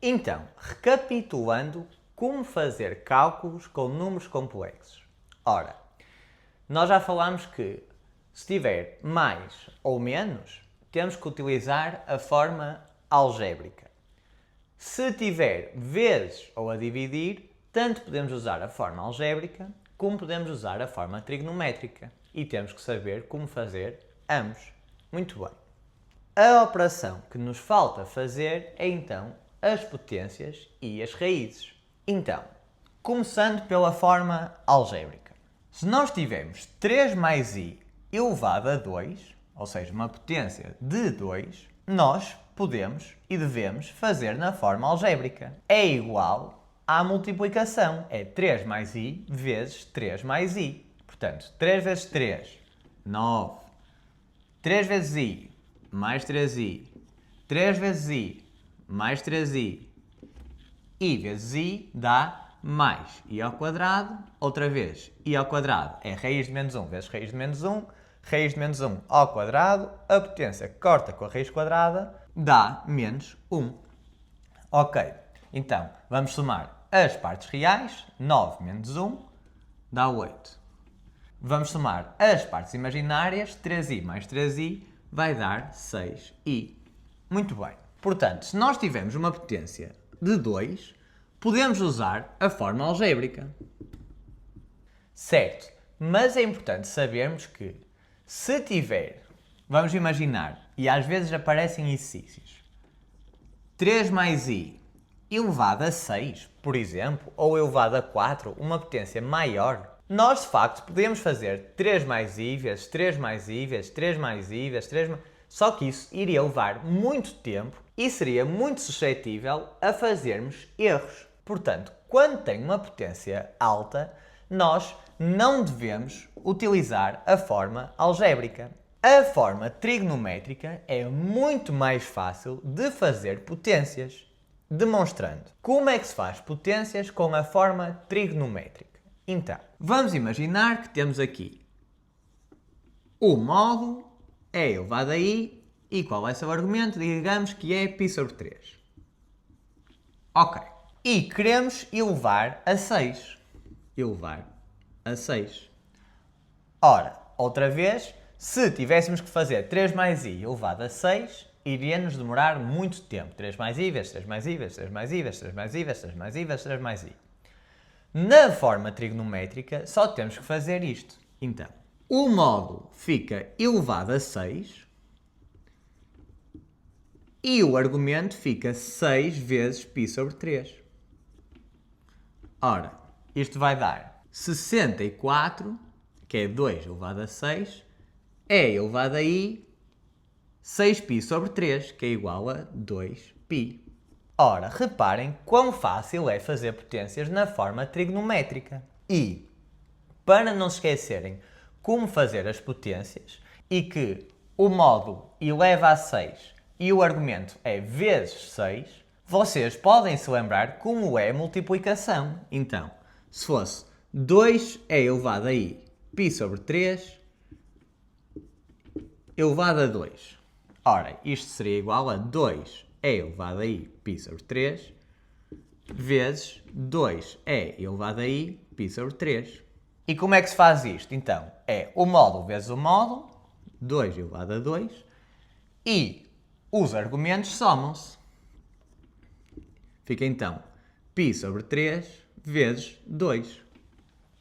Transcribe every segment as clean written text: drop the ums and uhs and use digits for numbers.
Então, recapitulando, como fazer cálculos com números complexos. Ora, nós já falámos que se tiver mais ou menos, temos que utilizar a forma algébrica. Se tiver vezes ou a dividir, tanto podemos usar a forma algébrica como podemos usar a forma trigonométrica. E temos que saber como fazer ambos. Muito bem. A operação que nos falta fazer é então as potências e as raízes. Então, começando pela forma algébrica. Se nós tivermos 3 mais i elevado a 2, ou seja, uma potência de 2, nós podemos e devemos fazer na forma algébrica. É igual à multiplicação. É 3 mais i vezes 3 mais i. Portanto, 3 vezes 3, 9. 3 vezes i, mais 3i. 3 vezes i, mais 3i. I vezes i dá mais i ao quadrado. Outra vez, i ao quadrado é raiz de menos 1 vezes raiz de menos 1. Raiz de menos 1 ao quadrado. A potência corta com a raiz quadrada dá menos 1. Ok, então vamos somar as partes reais. 9 menos 1 dá 8. Vamos somar as partes imaginárias. 3i mais 3i vai dar 6i. Muito bem. Portanto, se nós tivermos uma potência de 2, podemos usar a forma algébrica. Certo, mas é importante sabermos que se tiver, vamos imaginar, e às vezes aparecem exercícios, 3 mais i elevado a 6, por exemplo, ou elevado a 4, uma potência maior, nós de facto podemos fazer 3 mais i vezes 3 mais i vezes 3 mais i vezes 3 mais... Só que isso iria levar muito tempo e seria muito suscetível a fazermos erros. Portanto, quando tem uma potência alta, nós não devemos utilizar a forma algébrica. A forma trigonométrica é muito mais fácil de fazer potências, demonstrando como é que se faz potências com a forma trigonométrica. Então, vamos imaginar que temos aqui o módulo é elevado a i, e qual vai ser o argumento? Digamos que é π sobre 3. Ok. E queremos elevar a 6. Elevar a 6. Ora, outra vez, se tivéssemos que fazer 3 mais i elevado a 6, iria-nos demorar muito tempo. 3 mais i vezes 3 mais i vezes 3 mais i vezes 3 mais i vezes 3 mais i vezes 3 mais i. Na forma trigonométrica, só temos que fazer isto. Então, o módulo fica elevado a 6 e o argumento fica 6 vezes π sobre 3. Ora, isto vai dar 64, que é 2 elevado a 6, é elevado a i 6π sobre 3, que é igual a 2π. Ora, reparem quão fácil é fazer potências na forma trigonométrica. E, para não se esquecerem como fazer as potências e que o módulo eleva a 6 e o argumento é vezes 6, vocês podem se lembrar como é a multiplicação. Então, se fosse 2 é elevado a i π sobre 3 elevado a 2. Ora, isto seria igual a 2 é elevado a i π sobre 3 vezes 2 é elevado a i π sobre 3. E como é que se faz isto? Então, é o módulo vezes o módulo, 2 elevado a 2, e os argumentos somam-se. Fica então π sobre 3 vezes 2.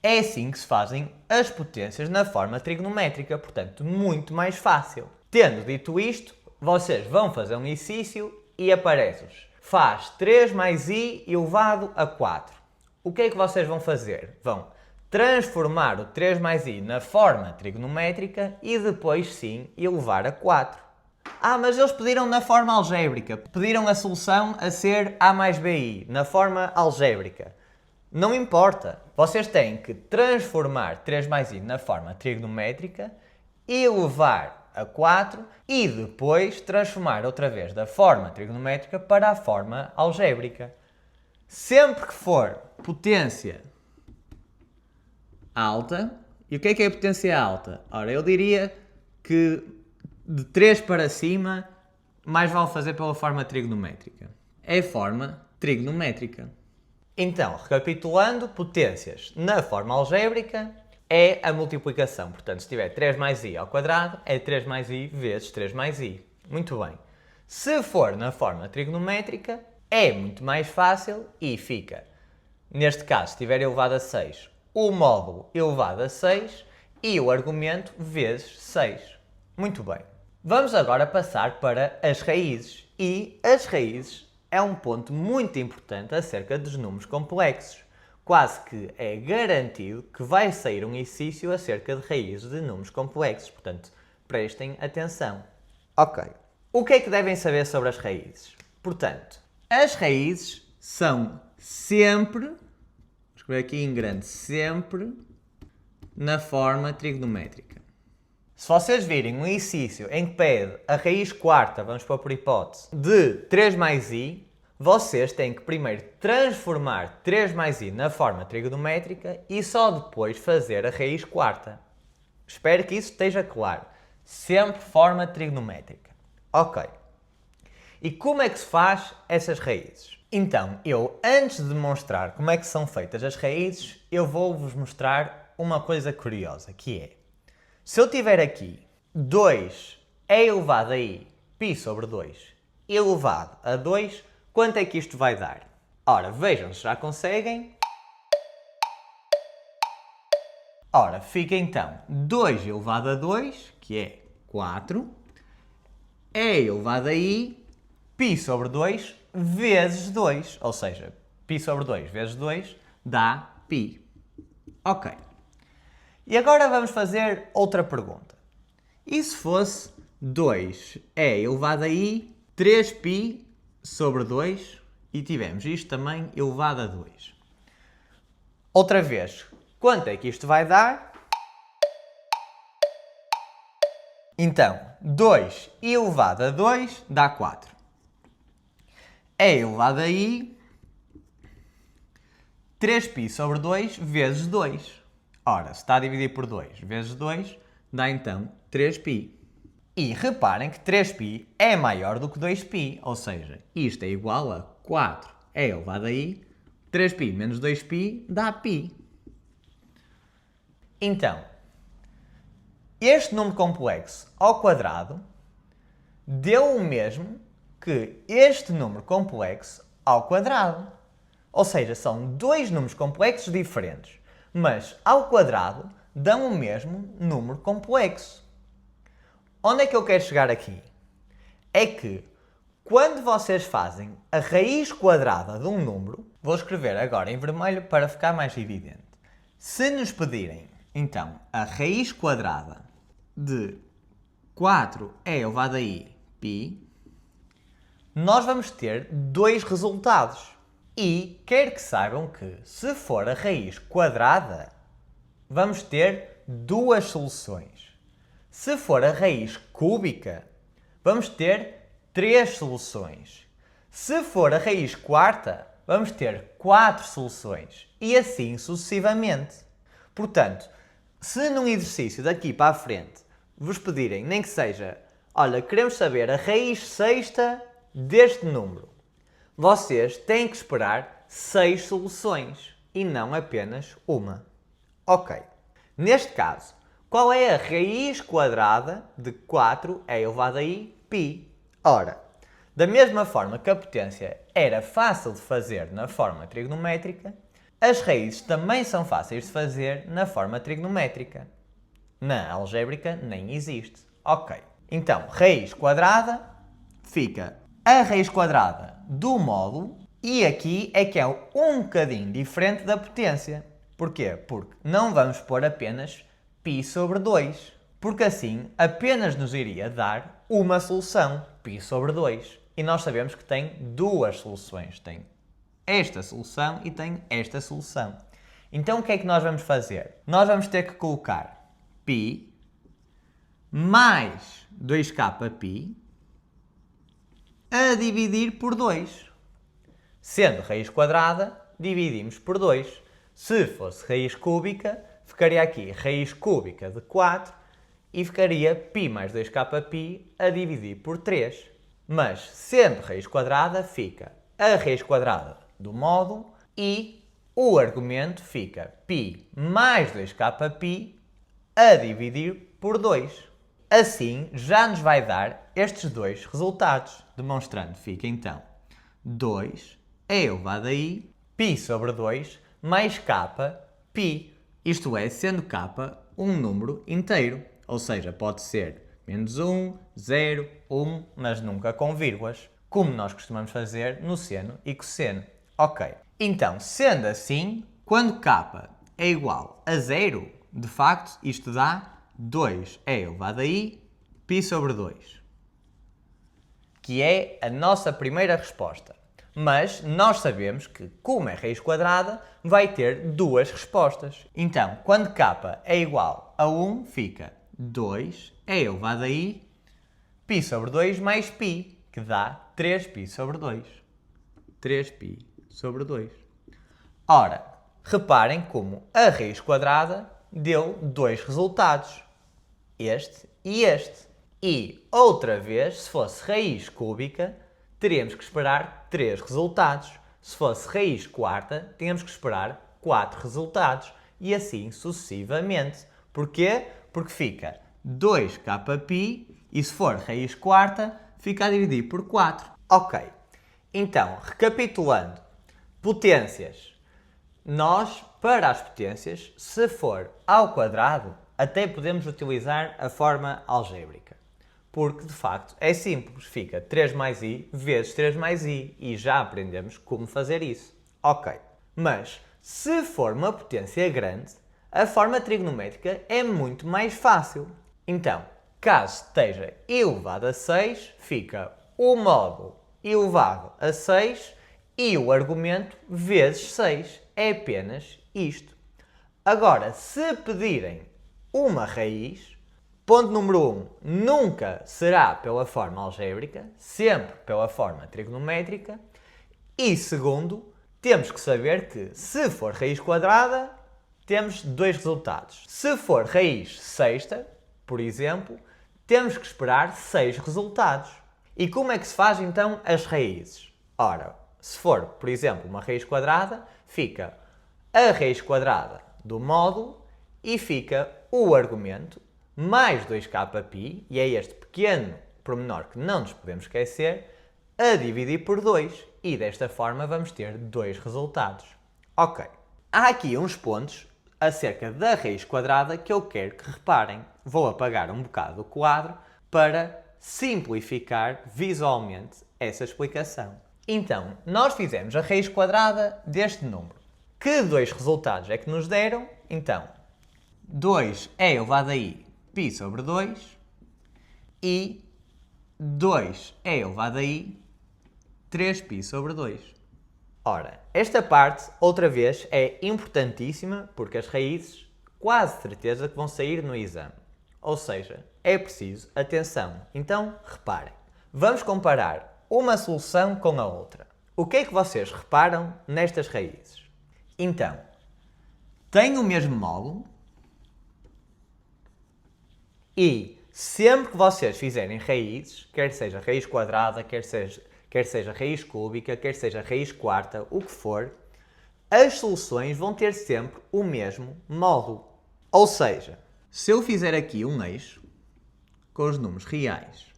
É assim que se fazem as potências na forma trigonométrica, portanto, muito mais fácil. Tendo dito isto, vocês vão fazer um exercício e aparece-vos. Faz 3 mais i elevado a 4. O que é que vocês vão fazer? Vão transformar o 3 mais i na forma trigonométrica e depois sim elevar a 4. Ah, mas eles pediram na forma algébrica. Pediram a solução a ser a mais bi, na forma algébrica. Não importa. Vocês têm que transformar 3 mais i na forma trigonométrica, elevar a 4 e depois transformar outra vez da forma trigonométrica para a forma algébrica. Sempre que for potência alta, e o que é a potência alta? Ora, eu diria que de 3 para cima, mais vale fazer pela forma trigonométrica. É a forma trigonométrica. Então, recapitulando, potências na forma algébrica é a multiplicação. Portanto, se tiver 3 mais i ao quadrado, é 3 mais i vezes 3 mais i. Muito bem. Se for na forma trigonométrica, é muito mais fácil e fica, neste caso, se tiver elevado a 6, o módulo elevado a 6 e o argumento vezes 6. Muito bem. Vamos agora passar para as raízes. E as raízes é um ponto muito importante acerca dos números complexos. Quase que é garantido que vai sair um exercício acerca de raízes de números complexos. Portanto, prestem atenção. Ok. O que é que devem saber sobre as raízes? Portanto, as raízes são sempre, vou escrever aqui em grande, sempre na forma trigonométrica. Se vocês virem um exercício em que pede a raiz quarta, vamos pôr por hipótese, de 3 mais i, vocês têm que primeiro transformar 3 mais i na forma trigonométrica e só depois fazer a raiz quarta. Espero que isso esteja claro. Sempre forma trigonométrica. Ok. E como é que se faz essas raízes? Então, eu, antes de demonstrar como é que são feitas as raízes, eu vou-vos mostrar uma coisa curiosa, que é, se eu tiver aqui 2 é elevado a i, π sobre 2, elevado a 2, quanto é que isto vai dar? Ora, vejam se já conseguem. Ora, fica então 2 elevado a 2, que é 4, é elevado a i, π sobre 2 vezes 2. Ou seja, π sobre 2 vezes 2 dá π. Ok. E agora vamos fazer outra pergunta. E se fosse 2é elevado a i, 3π sobre 2 e tivemos isto também elevado a 2. Outra vez, quanto é que isto vai dar? Então, 2 elevado a 2 dá 4. É elevado a i, 3π sobre 2 vezes 2. Ora, se está a dividir por 2 vezes 2, dá então 3π. E reparem que 3π é maior do que 2π, ou seja, isto é igual a 4 é elevado a i, 3π menos 2π dá π. Então, este número complexo ao quadrado deu o mesmo que este número complexo ao quadrado. Ou seja, são dois números complexos diferentes, mas ao quadrado dão o mesmo número complexo. Onde é que eu quero chegar aqui? É que quando vocês fazem a raiz quadrada de um número, vou escrever agora em vermelho para ficar mais evidente. Se nos pedirem, então, a raiz quadrada de 4 é elevado a i, π, nós vamos ter dois resultados. E quero que saibam que, se for a raiz quadrada, vamos ter duas soluções. Se for a raiz cúbica, vamos ter 3 soluções. Se for a raiz quarta, vamos ter 4 soluções. E assim sucessivamente. Portanto, se num exercício daqui para a frente vos pedirem, nem que seja, olha, queremos saber a raiz sexta deste número, vocês têm que esperar 6 soluções e não apenas uma. Ok. Neste caso, qual é a raiz quadrada de 4 é elevado a i, π? Ora, da mesma forma que a potência era fácil de fazer na forma trigonométrica, as raízes também são fáceis de fazer na forma trigonométrica. Na algébrica nem existe. Ok. Então, raiz quadrada fica a raiz quadrada do módulo e aqui é que é um bocadinho diferente da potência. Porquê? Porque não vamos pôr apenas π sobre 2, porque assim apenas nos iria dar uma solução, π sobre 2. E nós sabemos que tem duas soluções. Tem esta solução e tem esta solução. Então o que é que nós vamos fazer? Nós vamos ter que colocar π mais 2kπ a dividir por 2. Sendo raiz quadrada, dividimos por 2. Se fosse raiz cúbica, ficaria aqui raiz cúbica de 4 e ficaria π mais 2kπ a dividir por 3. Mas, sendo raiz quadrada, fica a raiz quadrada do módulo e o argumento fica π mais 2kπ a dividir por 2. Assim, já nos vai dar estes dois resultados, demonstrando que fica então 2 é elevado a i π sobre 2 mais kπ. Isto é, sendo k um número inteiro, ou seja, pode ser menos 1, 0, 1, mas nunca com vírgulas, como nós costumamos fazer no seno e cosseno. Ok, então, sendo assim, quando k é igual a 0, de facto, isto dá 2 é elevado a i π sobre 2, que é a nossa primeira resposta. Mas nós sabemos que, como é raiz quadrada, vai ter duas respostas. Então, quando k é igual a 1, fica 2 é elevado a i π sobre 2 mais π, que dá 3π sobre 2. 3π sobre 2. Ora, reparem como a raiz quadrada deu dois resultados. Este e este. E, outra vez, se fosse raiz cúbica, teríamos que esperar 3 resultados. Se fosse raiz quarta, tínhamos que esperar 4 resultados. E assim sucessivamente. Porquê? Porque fica 2kπ e se for raiz quarta, fica a dividir por 4. Ok. Então, recapitulando. Potências. Nós, para as potências, se for ao quadrado, até podemos utilizar a forma algébrica. Porque, de facto, é simples. Fica 3 mais i vezes 3 mais i. E já aprendemos como fazer isso. Ok. Mas, se for uma potência grande, a forma trigonométrica é muito mais fácil. Então, caso esteja elevado a 6, fica o módulo elevado a 6 e o argumento vezes 6. É apenas isto. Agora, se pedirem uma raiz, ponto número 1, nunca será pela forma algébrica, sempre pela forma trigonométrica. E segundo, temos que saber que se for raiz quadrada, temos dois resultados. Se for raiz sexta, por exemplo, temos que esperar 6 resultados. E como é que se faz então as raízes? Ora, se for, por exemplo, uma raiz quadrada, fica a raiz quadrada do módulo e fica o argumento mais 2kπ, e é este pequeno pormenor que não nos podemos esquecer, a dividir por 2. E desta forma vamos ter dois resultados. Ok. Há aqui uns pontos acerca da raiz quadrada que eu quero que reparem. Vou apagar um bocado o quadro para simplificar visualmente essa explicação. Então, nós fizemos a raiz quadrada deste número. Que dois resultados é que nos deram? Então, 2 é elevado a i π sobre 2 e 2 é elevado a i 3π sobre 2. Ora, esta parte, outra vez, é importantíssima porque as raízes quase certeza que vão sair no exame. Ou seja, é preciso atenção. Então, reparem. Vamos comparar uma solução com a outra. O que é que vocês reparam nestas raízes? Então, tem o mesmo módulo e sempre que vocês fizerem raízes, quer seja raiz quadrada, quer seja raiz cúbica, quer seja raiz quarta, o que for, as soluções vão ter sempre o mesmo módulo. Ou seja, se eu fizer aqui um eixo com os números reais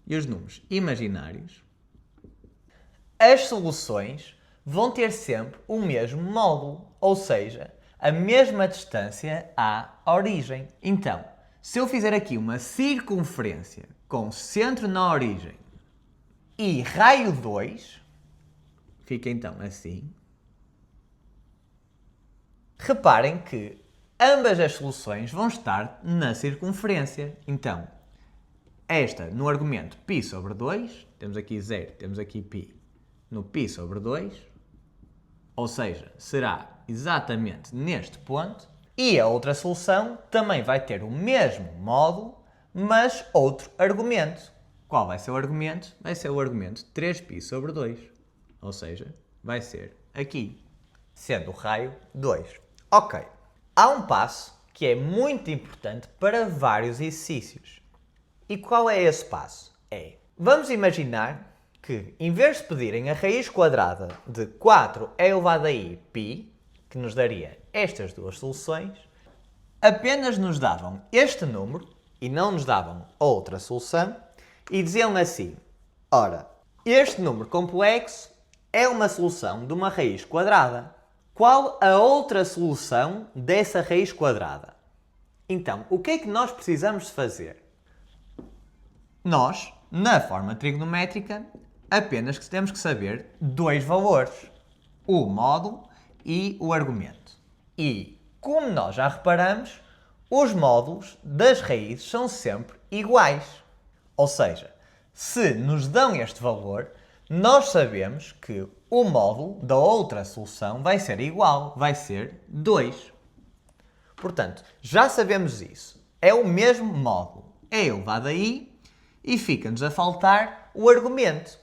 e os números imaginários, as soluções vão ter sempre o mesmo módulo, ou seja, a mesma distância à origem. Então, se eu fizer aqui uma circunferência com centro na origem e raio 2, fica então assim. Reparem que ambas as soluções vão estar na circunferência. Então, esta no argumento π sobre 2, temos aqui 0, temos aqui π, no π sobre 2, ou seja, será exatamente neste ponto. E a outra solução também vai ter o mesmo módulo, mas outro argumento. Qual vai ser o argumento? Vai ser o argumento 3π sobre 2, ou seja, vai ser aqui, sendo o raio 2. Ok. Há um passo que é muito importante para vários exercícios. E qual é esse passo? Vamos imaginar que, em vez de pedirem a raiz quadrada de 4 elevado a i π, que nos daria estas duas soluções, apenas nos davam este número e não nos davam outra solução e diziam assim: ora, este número complexo é uma solução de uma raiz quadrada. Qual a outra solução dessa raiz quadrada? Então, o que é que nós precisamos de fazer? Nós, na forma trigonométrica, apenas que temos que saber dois valores: o módulo e o argumento. E, como nós já reparamos, os módulos das raízes são sempre iguais. Ou seja, se nos dão este valor, nós sabemos que o módulo da outra solução vai ser igual, vai ser 2. Portanto, já sabemos isso. É o mesmo módulo. É elevado a i e fica-nos a faltar o argumento.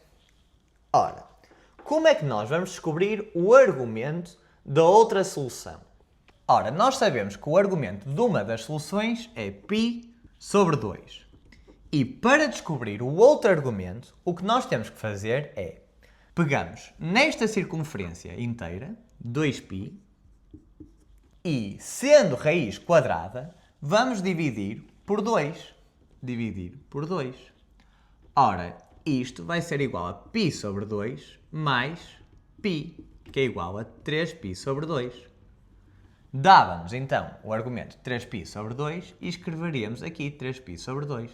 Ora, como é que nós vamos descobrir o argumento da outra solução? Ora, nós sabemos que o argumento de uma das soluções é π sobre 2. E para descobrir o outro argumento, o que nós temos que fazer é: pegamos nesta circunferência inteira, 2π, e, sendo raiz quadrada, vamos dividir por 2. Dividir por 2. Ora, isto vai ser igual a π sobre 2 mais π, que é igual a 3π sobre 2. Dava-nos, então, o argumento 3π sobre 2 e escreveríamos aqui 3π sobre 2.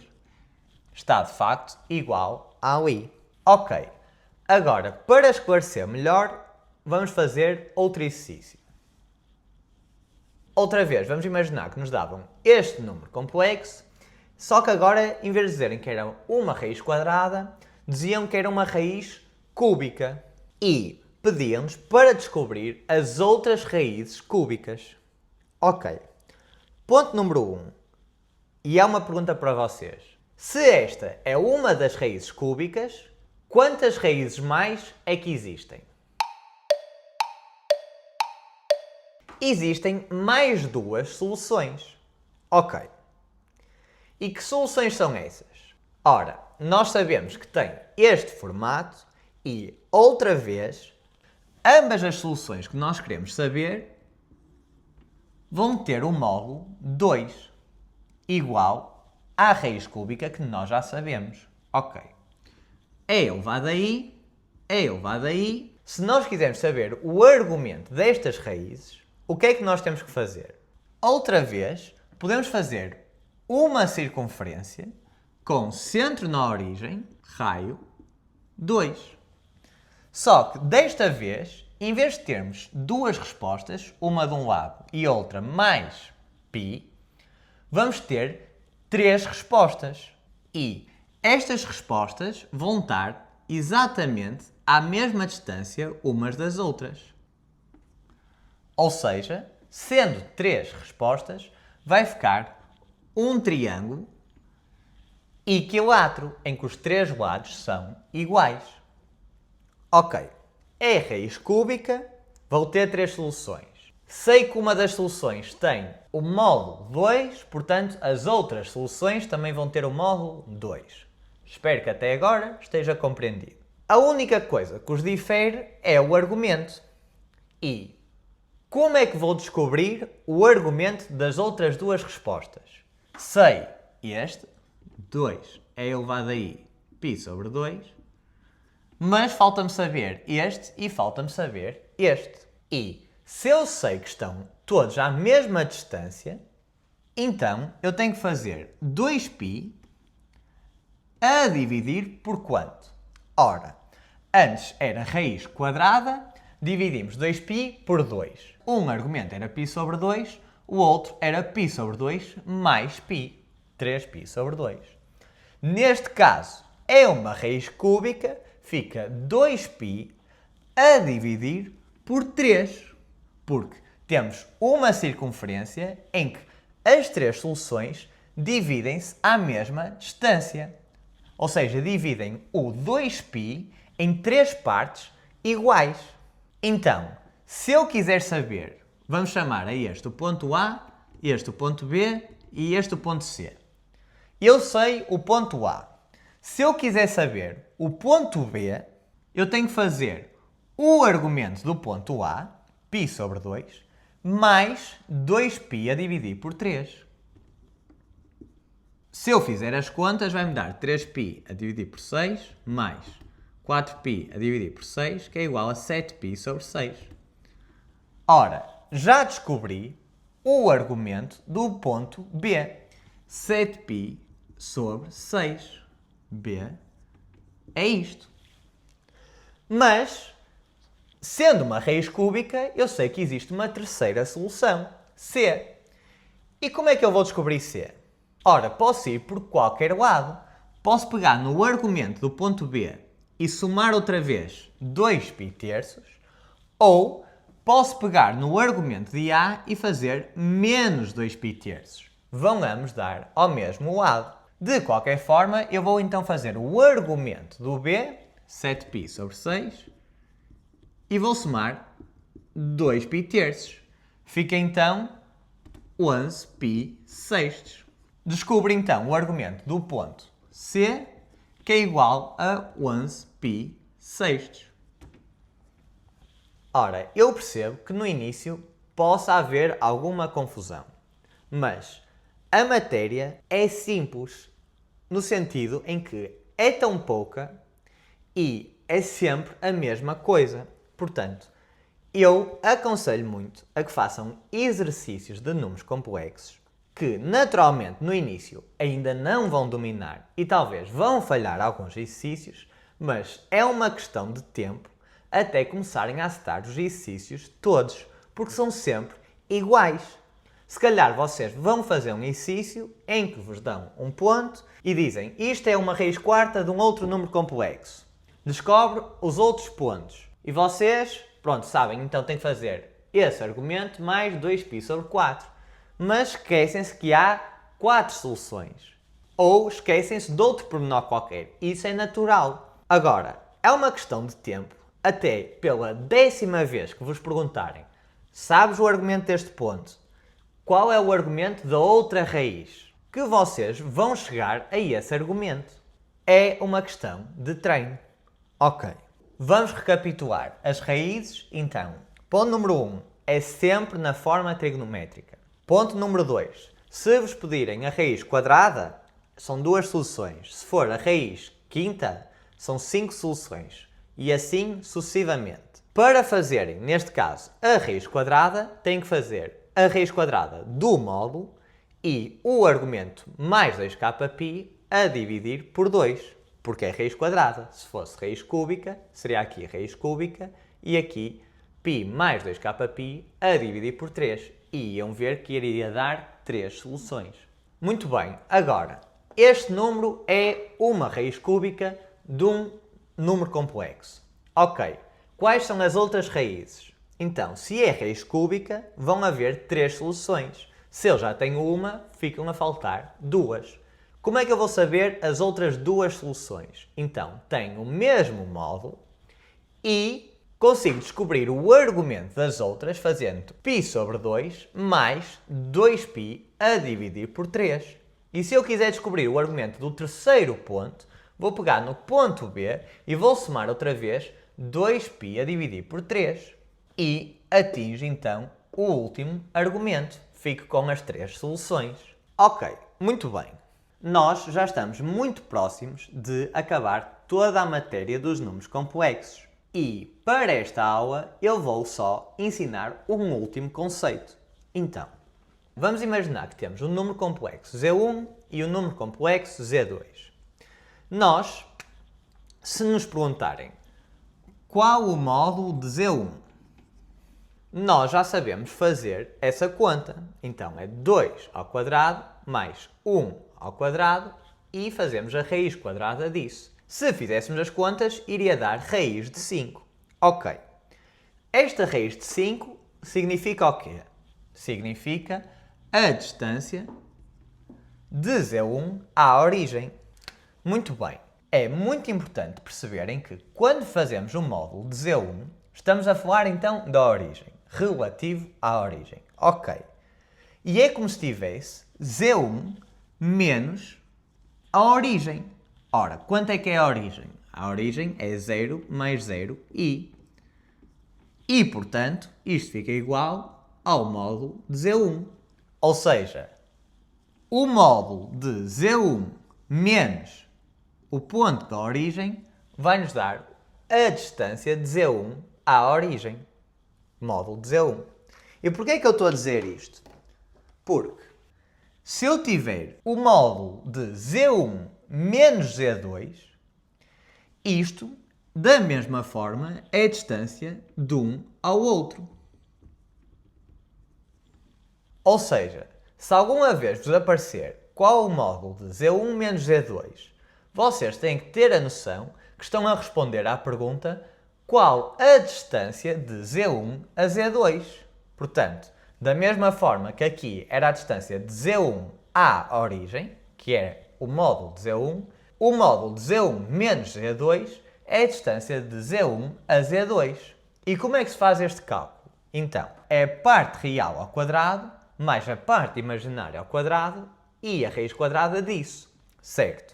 Está, de facto, igual ao i. Ok. Agora, para esclarecer melhor, vamos fazer outro exercício. Outra vez, vamos imaginar que nos davam este número complexo, só que agora, em vez de dizerem que era uma raiz quadrada, diziam que era uma raiz cúbica. E pediam-nos para descobrir as outras raízes cúbicas. Ok. Ponto número 1. E há uma pergunta para vocês. Se esta é uma das raízes cúbicas, quantas raízes mais é que existem? Existem mais duas soluções. Ok. E que soluções são essas? Ora, nós sabemos que tem este formato e, outra vez, ambas as soluções que nós queremos saber vão ter o módulo 2, igual à raiz cúbica que nós já sabemos. Ok. É elevado a i, é elevado a i. Se nós quisermos saber o argumento destas raízes, o que é que nós temos que fazer? Outra vez, podemos fazer uma circunferência com centro na origem, raio, 2. Só que desta vez, em vez de termos duas respostas, uma de um lado e outra mais π, vamos ter 3 respostas. E estas respostas vão estar exatamente à mesma distância umas das outras. Ou seja, sendo 3 respostas, vai ficar um triângulo equilátero, em que os 3 lados são iguais. Ok, é raiz cúbica, vou ter 3 soluções. Sei que uma das soluções tem o módulo 2, portanto, as outras soluções também vão ter o módulo 2. Espero que até agora esteja compreendido. A única coisa que os difere é o argumento. E como é que vou descobrir o argumento das outras duas respostas? Sei este, 2 é elevado a i π sobre 2, mas falta-me saber este e falta-me saber este. E se eu sei que estão todos à mesma distância, então eu tenho que fazer 2π a dividir por quanto? Ora, antes era raiz quadrada, dividimos 2π por 2. Um argumento era π sobre 2, o outro era π sobre 2 mais π, 3π sobre 2. Neste caso, é uma raiz cúbica, fica 2π a dividir por 3, porque temos uma circunferência em que as 3 soluções dividem-se à mesma distância. Ou seja, dividem o 2π em 3 partes iguais. Então, se eu quiser saber, vamos chamar a este o ponto A, este o ponto B e este o ponto C. Eu sei o ponto A. Se eu quiser saber o ponto B, eu tenho que fazer o argumento do ponto A, π sobre 2, mais 2π a dividir por 3. Se eu fizer as contas, vai-me dar 3π a dividir por 6, mais 4π a dividir por 6, que é igual a 7π sobre 6. Ora, já descobri o argumento do ponto B. 7π sobre 6. B é isto. Mas, sendo uma raiz cúbica, eu sei que existe uma terceira solução, C. E como é que eu vou descobrir C? Ora, posso ir por qualquer lado. Posso pegar no argumento do ponto B e somar outra vez 2π terços, ou posso pegar no argumento de A e fazer menos 2π terços. Vão ambos dar ao mesmo lado. De qualquer forma, eu vou então fazer o argumento do B, 7π sobre 6, e vou somar 2π terços. Fica então 11π sextos. Descubro então o argumento do ponto C, que é igual a 11π sextos. Ora, eu percebo que no início possa haver alguma confusão, mas a matéria é simples, no sentido em que é tão pouca e é sempre a mesma coisa. Portanto, eu aconselho muito a que façam exercícios de números complexos que, naturalmente, no início ainda não vão dominar e talvez vão falhar alguns exercícios, mas é uma questão de tempo até começarem a acertar os exercícios todos, porque são sempre iguais. Se calhar vocês vão fazer um exercício em que vos dão um ponto e dizem isto é uma raiz quarta de um outro número complexo. Descobre os outros pontos. E vocês, pronto, sabem, então têm que fazer esse argumento mais 2π sobre 4. Mas esquecem-se que há 4 soluções. Ou esquecem-se de outro pormenor qualquer. Isso é natural. Agora, é uma questão de tempo, até pela 10ª vez que vos perguntarem sabes o argumento deste ponto? Qual é o argumento da outra raiz? Que vocês vão chegar a esse argumento. É uma questão de treino. Ok. Vamos recapitular as raízes, então. Ponto número 1 é sempre na forma trigonométrica. Ponto número 2. Se vos pedirem a raiz quadrada, são 2 soluções. Se for a raiz quinta, são 5 soluções. E assim sucessivamente. Para fazerem, neste caso, a raiz quadrada, têm que fazer a raiz quadrada do módulo e o argumento mais 2kπ a dividir por 2. Porque é raiz quadrada. Se fosse raiz cúbica, seria aqui raiz cúbica e aqui π mais 2kπ a dividir por 3. E iam ver que iria dar 3 soluções. Muito bem, agora, este número é uma raiz cúbica de um número complexo. Ok, quais são as outras raízes? Então, se é raiz cúbica, vão haver 3 soluções. Se eu já tenho uma, ficam a faltar 2. Como é que eu vou saber as outras 2 soluções? Então, tenho o mesmo módulo e consigo descobrir o argumento das outras fazendo π sobre 2 mais 2π a dividir por 3. E se eu quiser descobrir o argumento do terceiro ponto, vou pegar no ponto B e vou somar outra vez 2π a dividir por 3. E atinjo então o último argumento. Fico com as 3 soluções. Ok, muito bem. Nós já estamos muito próximos de acabar toda a matéria dos números complexos. E, para esta aula, eu vou só ensinar um último conceito. Então, vamos imaginar que temos um número complexo Z1 e um número complexo Z2. Nós, se nos perguntarem qual o módulo de Z1, nós já sabemos fazer essa conta. Então, é 2 ao quadrado mais 1 ao quadrado e fazemos a raiz quadrada disso. Se fizéssemos as contas, iria dar raiz de 5. Ok. Esta raiz de 5 significa o quê? Significa a distância de Z1 à origem. Muito bem. É muito importante perceberem que quando fazemos um módulo de Z1, estamos a falar então da origem, relativo à origem. Ok. E é como se tivesse Z1 menos a origem. Ora, quanto é que é a origem? A origem é 0 mais 0i. E, portanto, isto fica igual ao módulo de Z1. Ou seja, o módulo de Z1 menos o ponto da origem vai nos dar a distância de Z1 à origem. Módulo de Z1. E porquê é que eu estou a dizer isto? Porque se eu tiver o módulo de Z1 menos Z2, isto, da mesma forma, é a distância de um ao outro. Ou seja, se alguma vez vos aparecer qual o módulo de Z1 menos Z2, vocês têm que ter a noção que estão a responder à pergunta qual a distância de Z1 a Z2. Portanto, da mesma forma que aqui era a distância de Z1 à origem, que é o módulo de Z1, o módulo de Z1 menos Z2 é a distância de Z1 a Z2. E como é que se faz este cálculo? Então, é a parte real ao quadrado mais a parte imaginária ao quadrado e a raiz quadrada disso, certo?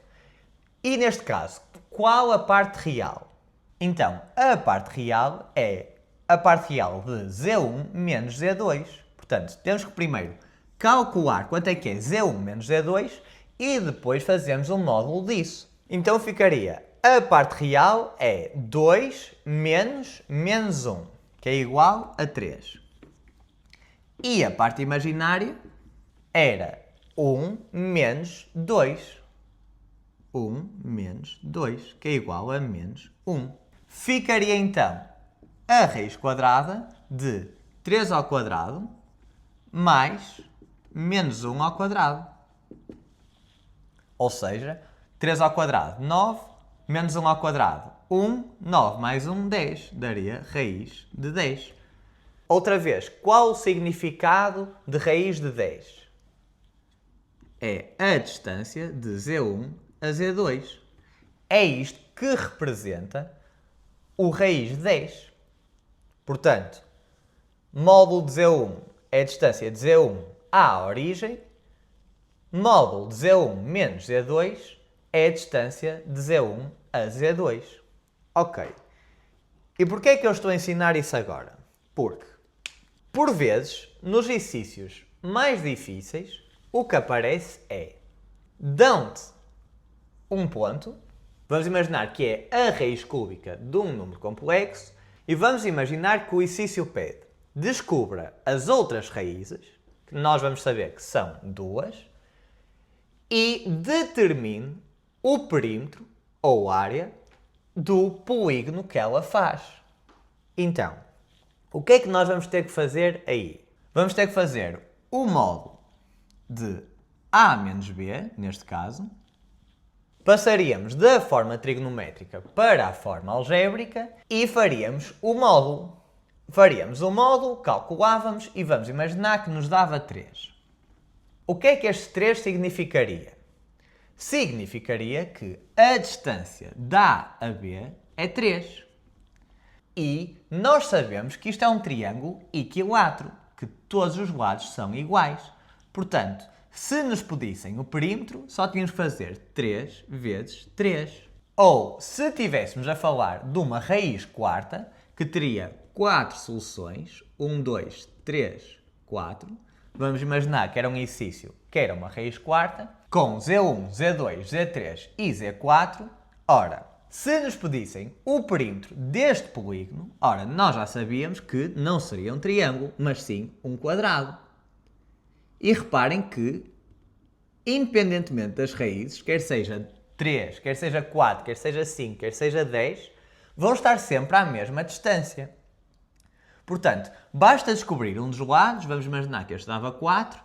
E neste caso, qual a parte real? Então, a parte real é a parte real de Z1 menos Z2. Portanto, temos que primeiro calcular quanto é que é Z1 menos Z2 e depois fazemos um módulo disso. Então ficaria, a parte real é 2 menos 1, que é igual a 3. E a parte imaginária era 1 menos 2. 1 menos 2, que é igual a menos 1. Ficaria então a raiz quadrada de 3 ao quadrado mais menos 1 ao quadrado. Ou seja, 3 ao quadrado, 9, menos 1 ao quadrado, 1, 9 mais 1, 10. Daria raiz de 10. Outra vez, qual o significado de raiz de 10? É a distância de Z1 a Z2. É isto que representa o raiz de 10. Portanto, módulo de Z1 é a distância de Z1 à origem, módulo de Z1 menos Z2 é a distância de Z1 a Z2. Ok. E porquê é que eu estou a ensinar isso agora? Porque, por vezes, nos exercícios mais difíceis, o que aparece é, dão-te um ponto, vamos imaginar que é a raiz cúbica de um número complexo, e vamos imaginar que o exercício pede, descubra as outras raízes, que nós vamos saber que são 2, e determine o perímetro ou área do polígono que ela faz. Então, o que é que nós vamos ter que fazer aí? Vamos ter que fazer o módulo de A menos B, neste caso. Passaríamos da forma trigonométrica para a forma algébrica e faríamos o módulo. Faríamos o módulo, calculávamos e vamos imaginar que nos dava 3. O que é que este 3 significaria? Significaria que a distância de A a B é 3. E nós sabemos que isto é um triângulo equilátero, que todos os lados são iguais. Portanto, se nos pedissem o perímetro, só tínhamos que fazer 3 vezes 3. Ou, se estivéssemos a falar de uma raiz quarta, que teria 4 soluções, 1, 2, 3, 4, vamos imaginar que era um exercício que era uma raiz quarta, com Z1, Z2, Z3 e Z4. Ora, se nos pedissem o perímetro deste polígono, ora, nós já sabíamos que não seria um triângulo, mas sim um quadrado. E reparem que, independentemente das raízes, quer seja 3, quer seja 4, quer seja 5, quer seja 10, vão estar sempre à mesma distância. Portanto, basta descobrir um dos lados, vamos imaginar que este dava 4,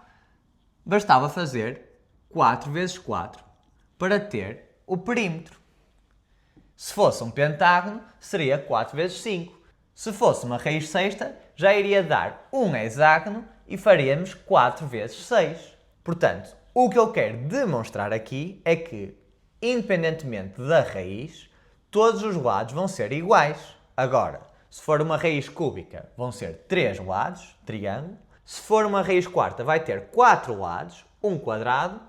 bastava fazer 4 vezes 4 para ter o perímetro. Se fosse um pentágono, seria 4 vezes 5. Se fosse uma raiz sexta, já iria dar um hexágono e faríamos 4 vezes 6. Portanto, o que eu quero demonstrar aqui é que, independentemente da raiz, todos os lados vão ser iguais. Agora, se for uma raiz cúbica, vão ser 3 lados, triângulo. Se for uma raiz quarta, vai ter 4 lados, um quadrado,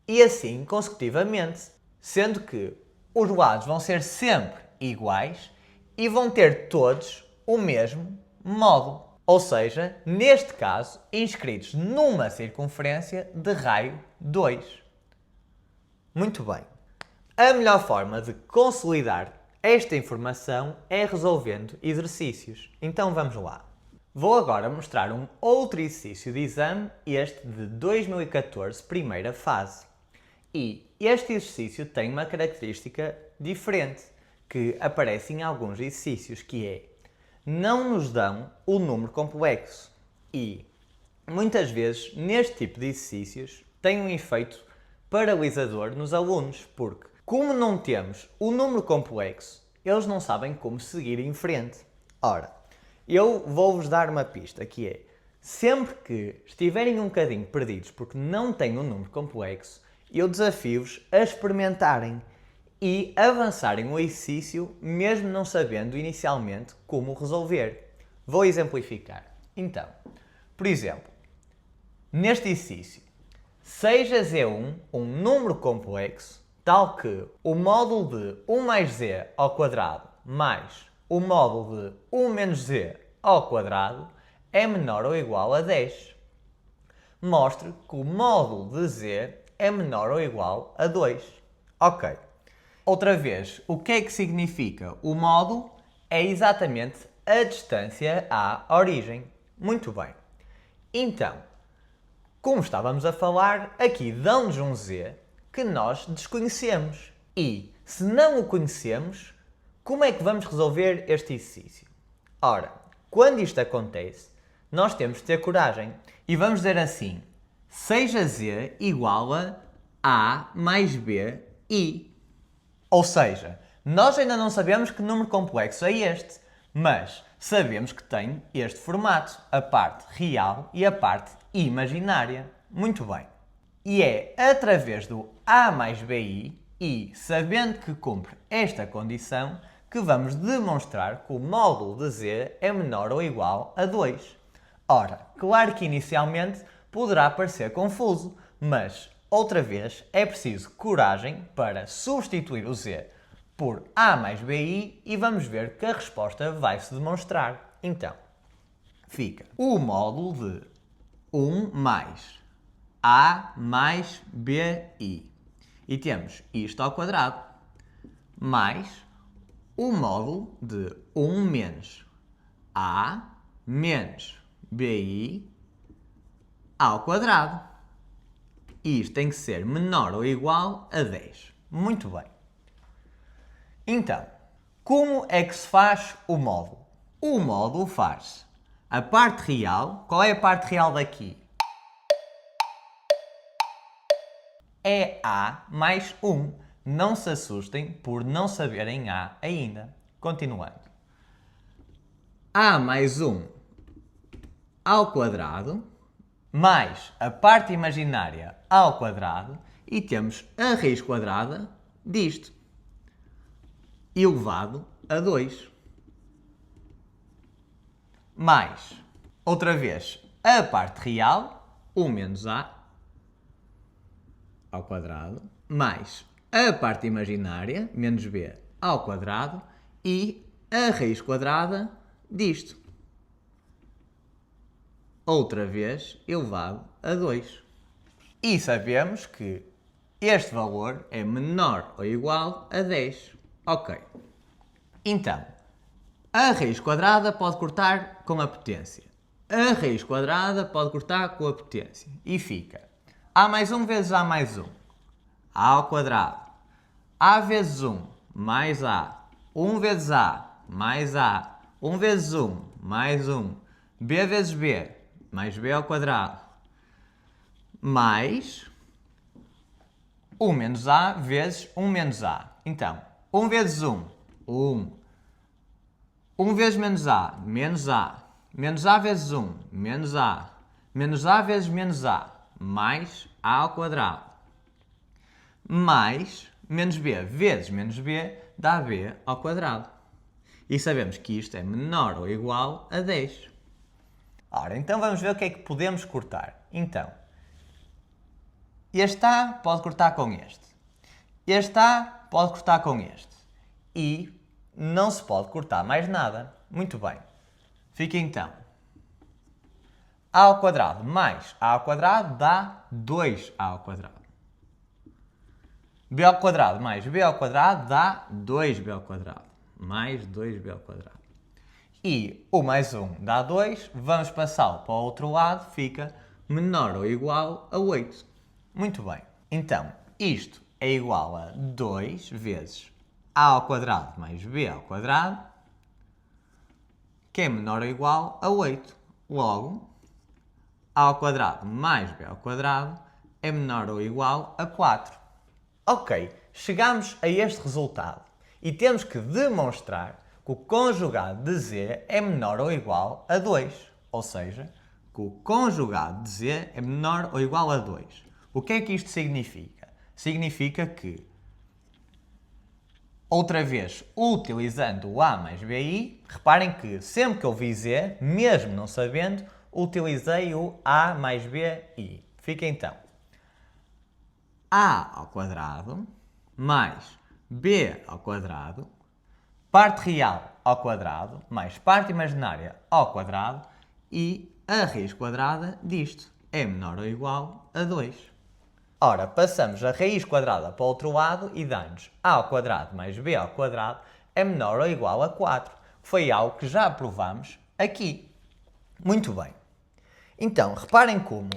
e assim consecutivamente. Sendo que os lados vão ser sempre iguais e vão ter todos o mesmo módulo. Ou seja, neste caso, inscritos numa circunferência de raio 2. Muito bem. A melhor forma de consolidar esta informação é resolvendo exercícios. Então vamos lá. Vou agora mostrar um outro exercício de exame, este de 2014, primeira fase. E este exercício tem uma característica diferente, que aparece em alguns exercícios, que é: não nos dão o número complexo. E muitas vezes neste tipo de exercícios tem um efeito paralisador nos alunos, porque como não temos o número complexo, eles não sabem como seguir em frente. Ora, eu vou-vos dar uma pista, que é: sempre que estiverem um bocadinho perdidos porque não têm um número complexo, eu desafio-vos a experimentarem e avançarem o exercício mesmo não sabendo inicialmente como resolver. Vou exemplificar. Então, por exemplo, neste exercício, seja z1 um número complexo tal que o módulo de 1 mais z ao quadrado mais o módulo de 1 menos z ao quadrado é menor ou igual a 10. Mostre que o módulo de z é menor ou igual a 2. Ok. Outra vez, o que é que significa o módulo? É exatamente a distância à origem. Muito bem. Então, como estávamos a falar, aqui dão-nos um z que nós desconhecemos. E, se não o conhecemos, como é que vamos resolver este exercício? Ora, quando isto acontece, nós temos de ter coragem e vamos dizer assim: seja z igual a mais b i. Ou seja, nós ainda não sabemos que número complexo é este, mas sabemos que tem este formato, a parte real e a parte imaginária. Muito bem. E é através do a mais bi e sabendo que cumpre esta condição que vamos demonstrar que o módulo de z é menor ou igual a 2. Ora, claro que inicialmente poderá parecer confuso, mas outra vez é preciso coragem para substituir o z por a mais bi e vamos ver que a resposta vai se demonstrar. Então, fica o módulo de 1 mais a mais bi. E temos isto ao quadrado mais o módulo de 1 menos a menos bi ao quadrado. E isto tem que ser menor ou igual a 10. Muito bem. Então, como é que se faz o módulo? O módulo faz a parte real. Qual é a parte real daqui? É a mais 1. Não se assustem por não saberem a ainda. Continuando. A mais 1 ao quadrado mais a parte imaginária ao quadrado e temos a raiz quadrada disto elevado a 2. Mais, outra vez, a parte real, 1 menos a ao quadrado, mais a parte imaginária, menos b ao quadrado e a raiz quadrada disto. Outra vez elevado a 2. E sabemos que este valor é menor ou igual a 10. Ok. Então, a raiz quadrada pode cortar com a potência. A raiz quadrada pode cortar com a potência. E fica a mais 1 vezes a mais 1. A ao quadrado. A vezes 1 mais a. 1 vezes a mais a. 1 vezes 1 mais 1. B vezes b mais b ao quadrado. Mais 1 menos a vezes 1 menos a. Então, 1 vezes 1, 1. 1 vezes menos a, menos a. Menos a vezes 1, menos a. Menos a vezes menos a, mais a ao quadrado. Mais menos b vezes menos b dá b ao quadrado. E sabemos que isto é menor ou igual a 10. Ora, então vamos ver o que é que podemos cortar. Então, este A pode cortar com este. Este A pode cortar com este. E não se pode cortar mais nada. Muito bem. Fica então a ao quadrado mais a ao quadrado dá 2a ao quadrado. B ao quadrado mais b ao quadrado dá 2b ao quadrado. Mais 2b ao quadrado. E o mais 1 dá 2. Vamos passá-lo para o outro lado. Fica menor ou igual a 8. Muito bem. Então, isto é igual a 2 vezes a ao quadrado mais b ao quadrado, que é menor ou igual a 8. Logo, a ao quadrado mais b ao quadrado é menor ou igual a 4. Ok, chegamos a este resultado e temos que demonstrar que o conjugado de z é menor ou igual a 2. Ou seja, que o conjugado de z é menor ou igual a 2. O que é que isto significa? Significa que, outra vez, utilizando o a mais bi, reparem que sempre que eu vi z, mesmo não sabendo, utilizei o a mais bi. Fica então a ao quadrado mais b ao quadrado, parte real ao quadrado mais parte imaginária ao quadrado e a raiz quadrada disto é menor ou igual a 2. Ora, passamos a raiz quadrada para o outro lado e dá-nos a ao quadrado mais b ao quadrado é menor ou igual a 4. Foi algo que já provamos aqui. Muito bem. Então, reparem como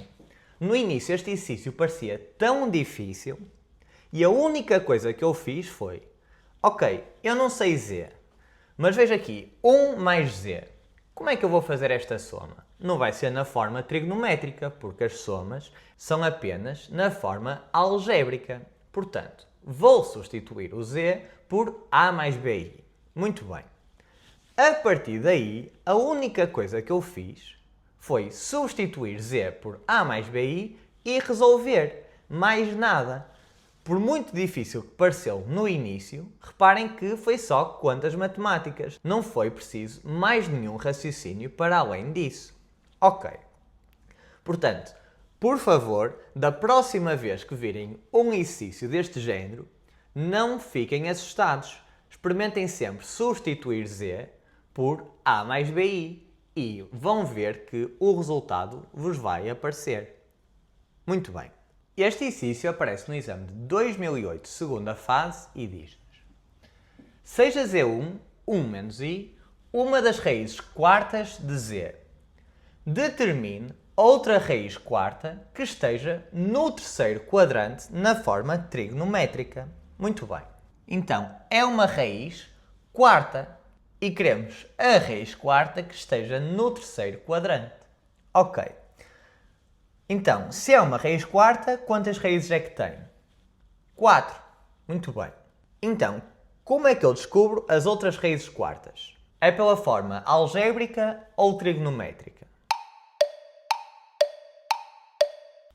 no início este exercício parecia tão difícil e a única coisa que eu fiz foi: ok, eu não sei z, mas veja aqui, 1 mais z. Como é que eu vou fazer esta soma? Não vai ser na forma trigonométrica, porque as somas são apenas na forma algébrica. Portanto, vou substituir o z por a mais bi. Muito bem. A partir daí, a única coisa que eu fiz foi substituir z por a mais bi e resolver. Mais nada. Por muito difícil que pareceu no início, reparem que foi só contas matemáticas. Não foi preciso mais nenhum raciocínio para além disso. Ok. Portanto, por favor, da próxima vez que virem um exercício deste género, não fiquem assustados. Experimentem sempre substituir z por a mais bi e vão ver que o resultado vos vai aparecer. Muito bem. Este exercício aparece no exame de 2008, segunda fase, e diz-nos: seja z1, 1 menos i, uma das raízes quartas de z. Determine outra raiz quarta que esteja no terceiro quadrante na forma trigonométrica. Muito bem. Então, é uma raiz quarta e queremos a raiz quarta que esteja no terceiro quadrante. Ok. Então, se é uma raiz quarta, quantas raízes é que tem? 4. Muito bem. Então, como é que eu descubro as outras raízes quartas? É pela forma algébrica ou trigonométrica?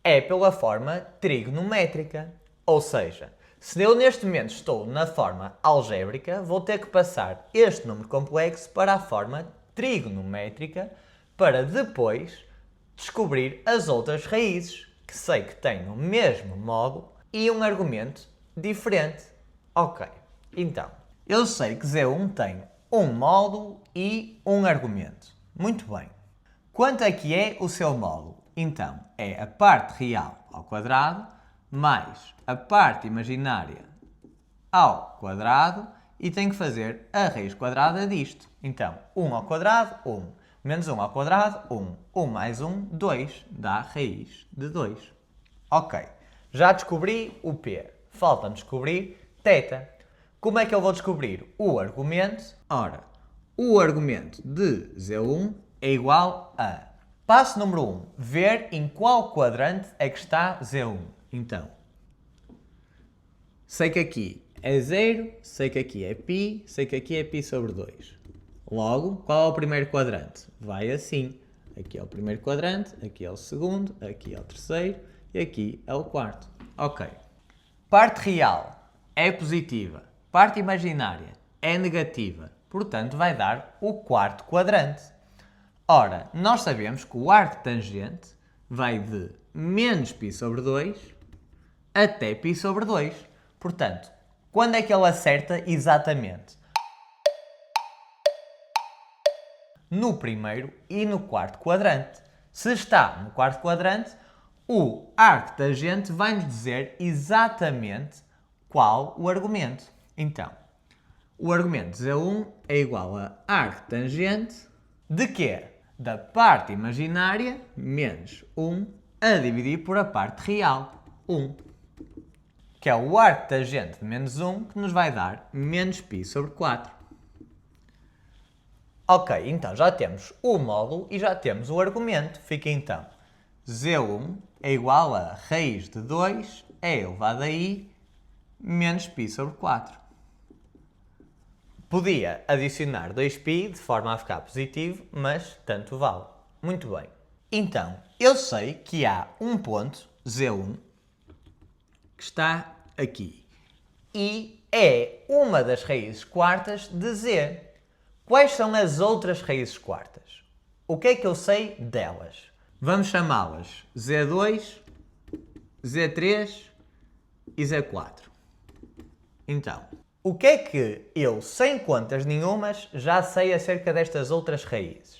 É pela forma trigonométrica. Ou seja, se eu neste momento estou na forma algébrica, vou ter que passar este número complexo para a forma trigonométrica para depois descobrir as outras raízes, que sei que têm o mesmo módulo e um argumento diferente. Ok, então, eu sei que Z1 tem um módulo e um argumento. Muito bem. Quanto é que é o seu módulo? Então, é a parte real ao quadrado mais a parte imaginária ao quadrado e tenho que fazer a raiz quadrada disto. Então, 1 ao quadrado, 1. Menos 1 ao quadrado, 1. 1 mais 1, 2. Dá raiz de 2. Ok. Já descobri o P. Falta-me descobrir θ. Como é que eu vou descobrir o argumento? Ora, o argumento de Z1 é igual a... Passo número 1. Ver em qual quadrante é que está Z1. Então, sei que aqui é 0, sei que aqui é π, sei que aqui é π sobre 2. Logo, qual é o primeiro quadrante? Vai assim. Aqui é o primeiro quadrante, aqui é o segundo, aqui é o terceiro e aqui é o quarto. Ok. Parte real é positiva, parte imaginária é negativa, portanto vai dar o quarto quadrante. Ora, nós sabemos que o arco tangente vai de menos π sobre 2 até π sobre 2. Portanto, Quando é que ele acerta exatamente? No primeiro e no quarto quadrante. Se está no quarto quadrante, o arco tangente vai-nos dizer exatamente qual o argumento. Então, o argumento de Z1 é igual a arco tangente de quê? Da parte imaginária menos 1 a dividir por a parte real, 1. Que é o arco tangente de menos 1 que nos vai dar menos π sobre 4. Ok, então já temos o módulo e já temos o argumento. Fica então Z1 é igual a raiz de 2 é elevado a i menos π sobre 4. Podia adicionar 2π de forma a ficar positivo, mas tanto vale. Muito bem. Então, eu sei que há um ponto, Z1, que está aqui. E é uma das raízes quartas de Z. Quais são as outras raízes quartas? O que é que eu sei delas? Vamos chamá-las Z2, Z3 e Z4. Então, o que é que eu, sem contas nenhumas, já sei acerca destas outras raízes?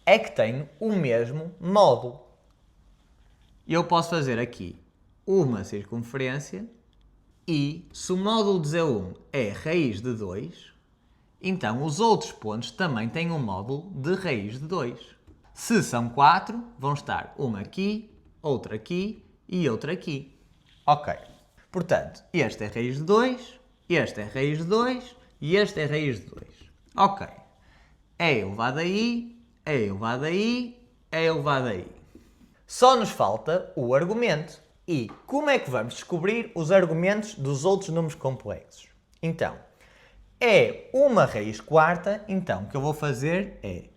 É que tenho o mesmo módulo. Eu posso fazer aqui uma circunferência e, se o módulo de Z1 é raiz de 2, então os outros pontos também têm um módulo de raiz de 2. Se são 4, vão estar uma aqui, outra aqui e outra aqui. Ok. Portanto, este é raiz de 2, este é raiz de 2 e este é raiz de 2. Ok. É elevado a i, é elevado a i, é elevado a i. Só nos falta o argumento. E como é que vamos descobrir os argumentos dos outros números complexos? Então, é uma raiz quarta, então o que eu vou fazer é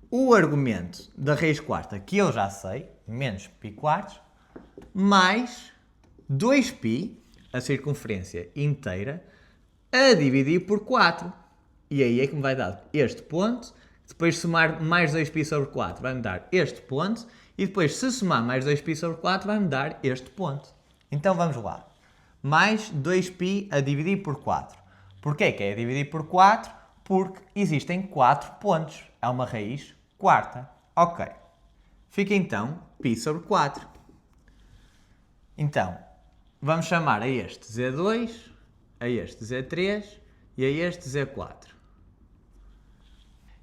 o argumento da raiz quarta que eu já sei, menos π quartos, mais 2π, a circunferência inteira, a dividir por 4. E aí é que me vai dar este ponto, depois somar mais 2π sobre 4 vai-me dar este ponto, e depois se somar mais 2π sobre 4 vai-me dar este ponto. Então vamos lá. Mais 2π a dividir por 4. Porquê que é a dividir por 4? Porque existem 4 pontos. É uma raiz quarta. Ok. Fica então π sobre 4. Então, vamos chamar a este Z2, a este Z3 e a este Z4.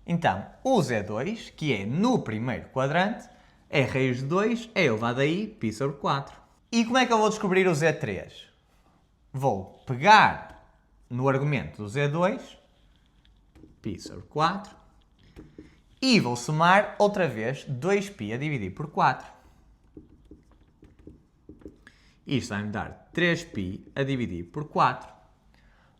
Então, o Z2, que é no primeiro quadrante, é raiz de 2 é elevado a i π sobre 4. E como é que eu vou descobrir o Z3? Vou pegar no argumento do Z2, π sobre 4, e vou somar outra vez 2π a dividir por 4. Isto vai-me dar 3π a dividir por 4.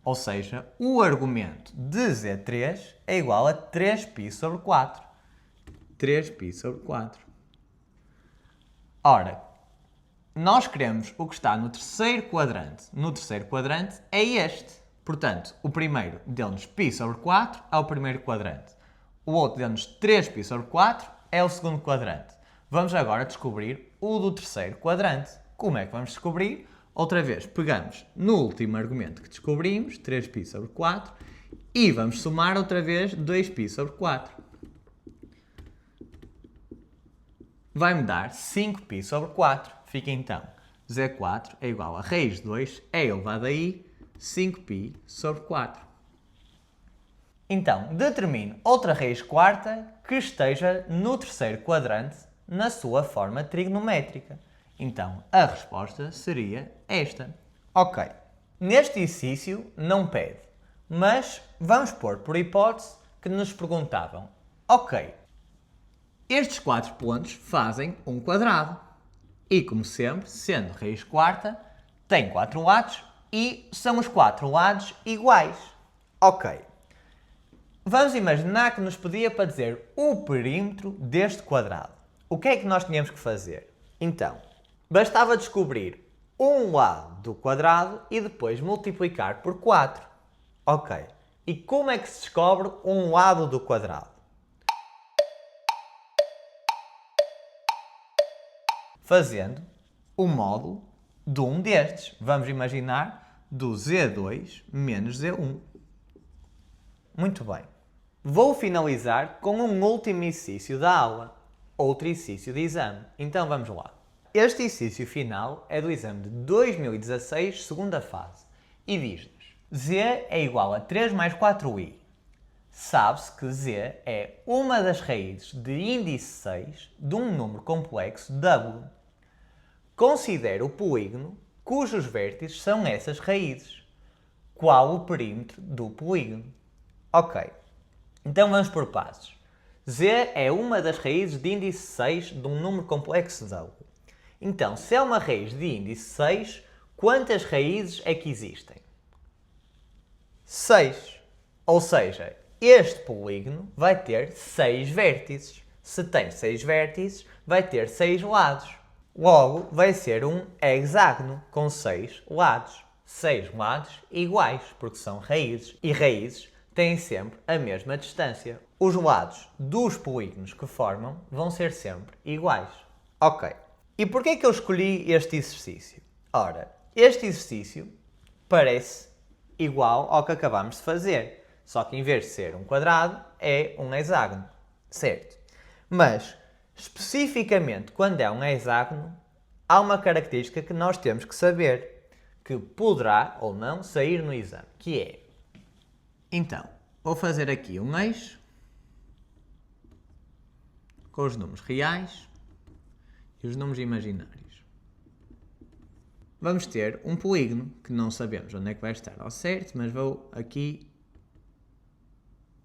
Ou seja, o argumento de Z3 é igual a 3π sobre 4. 3π sobre 4. Ora, nós queremos o que está no terceiro quadrante. No terceiro quadrante é este. Portanto, o primeiro deu-nos π sobre 4 é o primeiro quadrante. O outro deu-nos 3π sobre 4 é o segundo quadrante. Vamos agora descobrir o do terceiro quadrante. Como é que vamos descobrir? Outra vez, pegamos no último argumento que descobrimos, 3π sobre 4, e vamos somar outra vez 2π sobre 4. Vai-me dar 5π sobre 4. Fica então, Z4 é igual a raiz de 2 é elevado a i 5π sobre 4. Então, determine outra raiz quarta que esteja no terceiro quadrante na sua forma trigonométrica. Então, a resposta seria esta. Ok, neste exercício não pede, mas vamos pôr por hipótese que nos perguntavam. Ok, estes 4 pontos fazem um quadrado. E, como sempre, sendo raiz quarta, tem 4 lados e são os 4 lados iguais. Ok. Vamos imaginar que nos pedia para dizer o perímetro deste quadrado. O que é que nós tínhamos que fazer? Então, bastava descobrir um lado do quadrado e depois multiplicar por 4. Ok. E como é que se descobre um lado do quadrado? Fazendo o módulo de um destes. Vamos imaginar do Z2 menos Z1. Muito bem. Vou finalizar com um último exercício da aula, outro exercício de exame. Então vamos lá. Este exercício final é do exame de 2016, segunda fase, e diz-nos: Z é igual a 3 mais 4i. Sabe-se que Z é uma das raízes de índice 6 de um número complexo W. Considere o polígono cujos vértices são essas raízes. Qual o perímetro do polígono? Ok, então vamos por passos. Z é uma das raízes de índice 6 de um número complexo W. Então, se é uma raiz de índice 6, quantas raízes é que existem? 6. Ou seja, este polígono vai ter 6 vértices. Se tem 6 vértices, vai ter 6 lados. Logo, vai ser um hexágono com 6 lados. 6 lados iguais, porque são raízes. E raízes têm sempre a mesma distância. Os lados dos polígonos que formam vão ser sempre iguais. Ok. E porquê é que eu escolhi este exercício? Ora, este exercício parece igual ao que acabamos de fazer, só que em vez de ser um quadrado, é um hexágono, certo? Mas, especificamente quando é um hexágono, há uma característica que nós temos que saber, que poderá ou não sair no exame, que é... Então, vou fazer aqui um eixo com os números reais e os números imaginários. Vamos ter um polígono, que não sabemos onde é que vai estar ao certo, mas vou aqui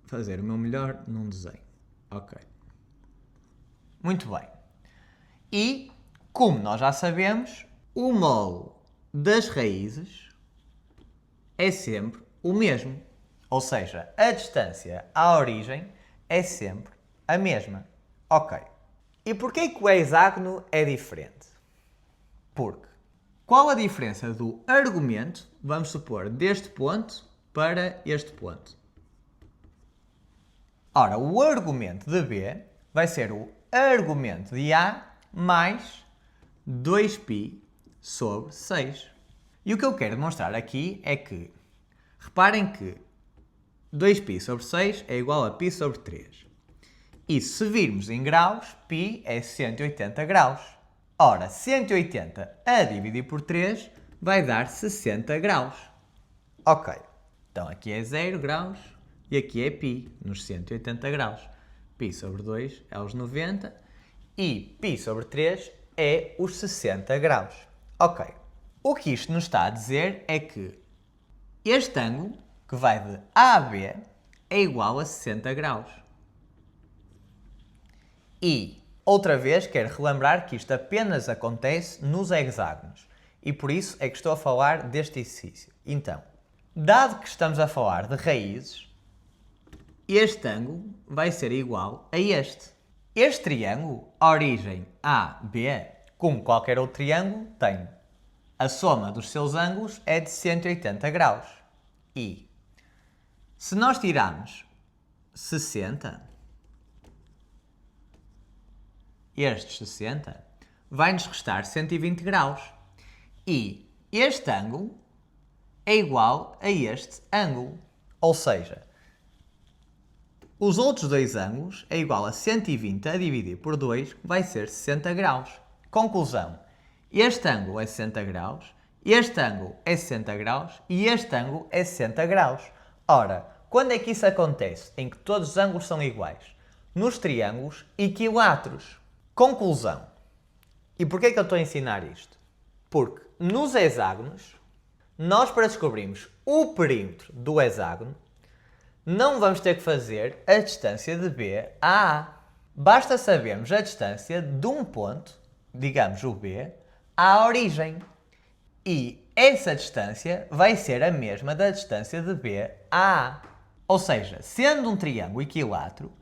fazer o meu melhor num desenho. Ok. Muito bem. E, como nós já sabemos, o módulo das raízes é sempre o mesmo. Ou seja, a distância à origem é sempre a mesma. Ok. E porquê que o hexágono é diferente? Porque qual a diferença do argumento, vamos supor, deste ponto para este ponto? Ora, o argumento de B vai ser o argumento de A mais 2π sobre 6. E o que eu quero demonstrar aqui é que, reparem que 2π sobre 6 é igual a π sobre 3. E se virmos em graus, π é 180 graus. Ora, 180 a dividir por 3 vai dar 60 graus. Ok, então aqui é 0 graus e aqui é π, nos 180 graus. π sobre 2 é os 90 e π sobre 3 é os 60 graus. Ok, o que isto nos está a dizer é que este ângulo, que vai de A a B, é igual a 60 graus. E, outra vez, quero relembrar que isto apenas acontece nos hexágonos. E por isso é que estou a falar deste exercício. Então, dado que estamos a falar de raízes, este ângulo vai ser igual a este. Este triângulo, a origem AB, como qualquer outro triângulo, tem a soma dos seus ângulos é de 180 graus. E, se nós tirarmos 60... estes 60, vai-nos restar 120 graus. E este ângulo é igual a este ângulo. Ou seja, os outros dois ângulos é igual a 120 a dividir por 2, vai ser 60 graus. Conclusão, este ângulo é 60 graus, este ângulo é 60 graus e este ângulo é 60 graus. Ora, quando é que isso acontece em que todos os ângulos são iguais? Nos triângulos equiláteros. Conclusão. E porquê que eu estou a ensinar isto? Porque nos hexágonos, nós para descobrirmos o perímetro do hexágono, não vamos ter que fazer a distância de B a A. Basta sabermos a distância de um ponto, digamos o B, à origem. E essa distância vai ser a mesma da distância de B a A. Ou seja, sendo um triângulo equilátero,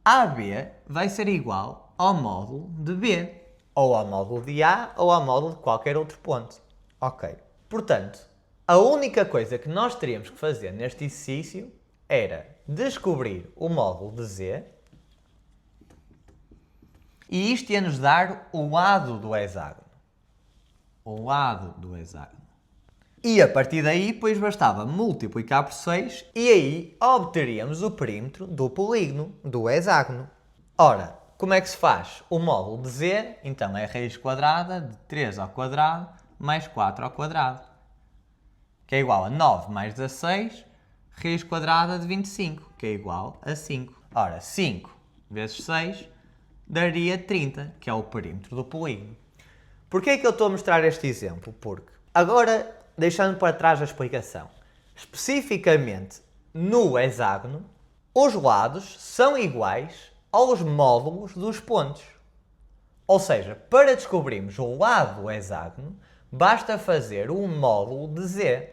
AB vai ser igual ao módulo de B, ou ao módulo de A, ou ao módulo de qualquer outro ponto. Ok. Portanto, a única coisa que nós teríamos que fazer neste exercício era descobrir o módulo de Z e isto ia nos dar o lado do hexágono. O lado do hexágono. E a partir daí, depois bastava multiplicar por 6 e aí obteríamos o perímetro do polígono, do hexágono. Ora, como é que se faz o módulo de z? Então é raiz quadrada de 3 ao quadrado mais 4 ao quadrado, que é igual a 9 mais 16, raiz quadrada de 25, que é igual a 5. Ora, 5 vezes 6 daria 30, que é o perímetro do polígono. Porquê é que eu estou a mostrar este exemplo? Porque, agora, deixando para trás a explicação, especificamente no hexágono, os lados são iguais aos módulos dos pontos. Ou seja, para descobrirmos o lado do hexágono, basta fazer um módulo de z.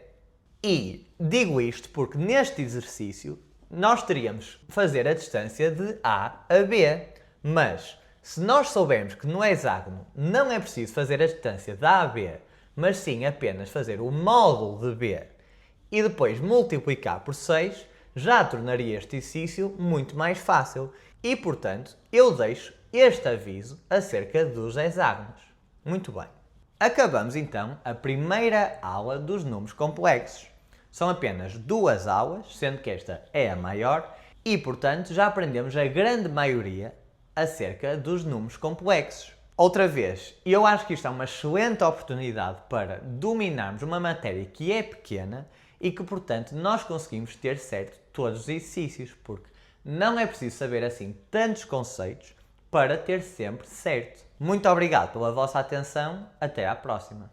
E digo isto porque neste exercício nós teríamos que fazer a distância de A a B. Mas se nós soubermos que no hexágono não é preciso fazer a distância de A a B, mas sim apenas fazer o módulo de B e depois multiplicar por 6, já tornaria este exercício muito mais fácil. E, portanto, eu deixo este aviso acerca dos hexágonos. Muito bem. Acabamos então a primeira aula dos números complexos. São apenas 2 aulas, sendo que esta é a maior, e, portanto, já aprendemos a grande maioria acerca dos números complexos. Outra vez, eu acho que isto é uma excelente oportunidade para dominarmos uma matéria que é pequena e que, portanto, nós conseguimos ter certo todos os exercícios, porque não é preciso saber assim tantos conceitos para ter sempre certo. Muito obrigado pela vossa atenção, até à próxima.